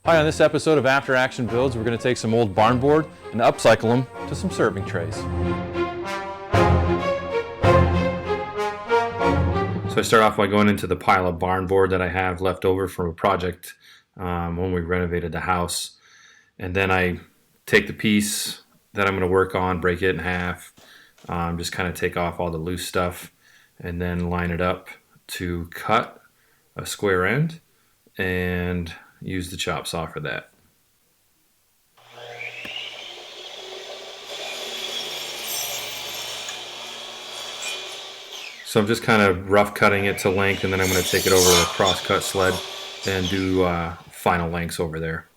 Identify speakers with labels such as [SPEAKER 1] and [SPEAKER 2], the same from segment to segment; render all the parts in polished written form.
[SPEAKER 1] Hi, on this episode of After Action Builds, we're going to take some old barn board and upcycle them to some serving trays. So I start off by going into the pile of barn board that I have left over from a project when we renovated the house. And then I take the piece that I'm going to work on, break it in half, just kind of take off all the loose stuff, and then line it up to cut a square end and use the chop saw for that. So I'm just kind of rough cutting it to length, and then I'm going to take it over a cross-cut sled and do final lengths over there.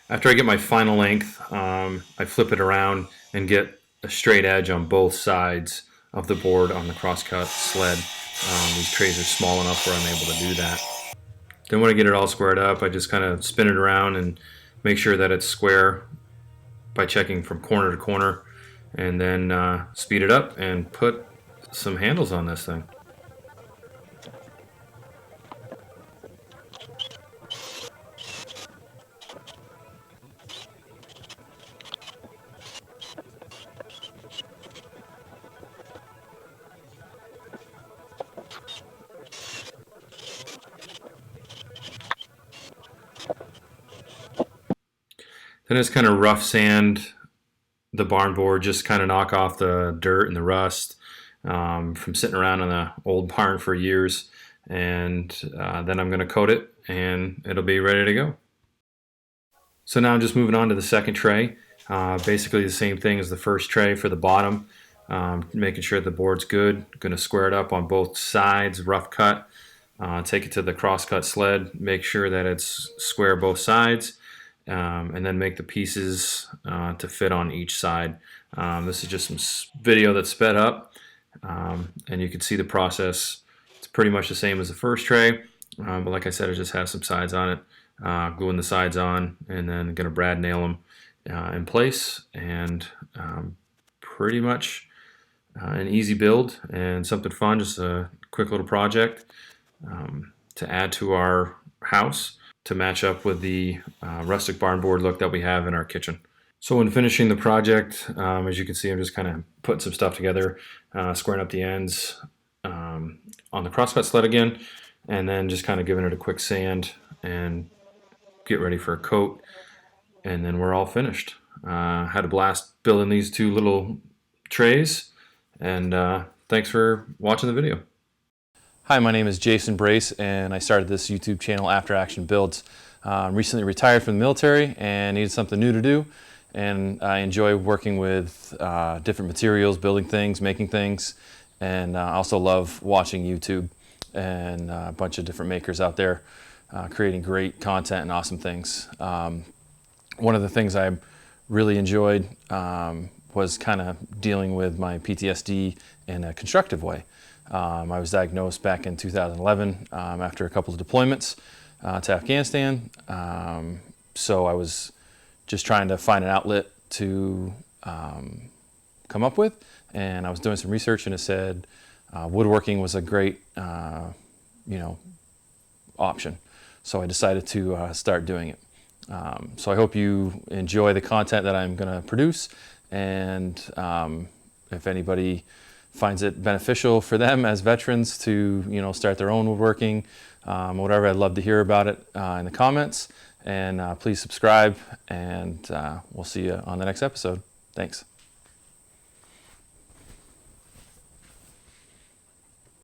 [SPEAKER 1] After I get my final length, I flip it around and get a straight edge on both sides of the board on the cross-cut sled. These trays are small enough where I'm able to do that. Then when I get it all squared up, I just kind of spin it around and make sure that it's square by checking from corner to corner, and then speed it up and put some handles on this thing. Then just kind of rough sand the barn board, just kind of knock off the dirt and the rust from sitting around in the old barn for years. And then I'm going to coat it and it'll be ready to go. So now I'm just moving on to the second tray. Basically the same thing as the first tray for the bottom. Making sure the board's good. Going to square it up on both sides, rough cut. Take it to the cross-cut sled. Make sure that it's square both sides. And then make the pieces to fit on each side. This is just some video that's sped up, and you can see the process. It's pretty much the same as the first tray, but like I said, it just has some sides on it. Gluing the sides on, and then going to brad nail them in place, and pretty much an easy build and something fun, just a quick little project to add to our house, to match up with the rustic barn board look that we have in our kitchen. So when finishing the project, as you can see, I'm just kind of putting some stuff together, squaring up the ends on the crosscut sled again, and then just kind of giving it a quick sand and get ready for a coat, and then we're all finished. Had a blast building these two little trays, and thanks for watching the video. Hi, my name is Jason Brace, and I started this YouTube channel After Action Builds. Recently retired from the military and needed something new to do, and I enjoy working with different materials, building things, making things, and I also love watching YouTube and a bunch of different makers out there creating great content and awesome things. One of the things I really enjoyed was kind of dealing with my PTSD in a constructive way. I was diagnosed back in 2011 after a couple of deployments to Afghanistan. So I was just trying to find an outlet to come up with, and I was doing some research, and it said woodworking was a great option. So I decided to start doing it. So I hope you enjoy the content that I'm going to produce, and if anybody finds it beneficial for them as veterans to start their own woodworking, whatever, I'd love to hear about it in the comments, and please subscribe, and we'll see you on the next episode. Thanks.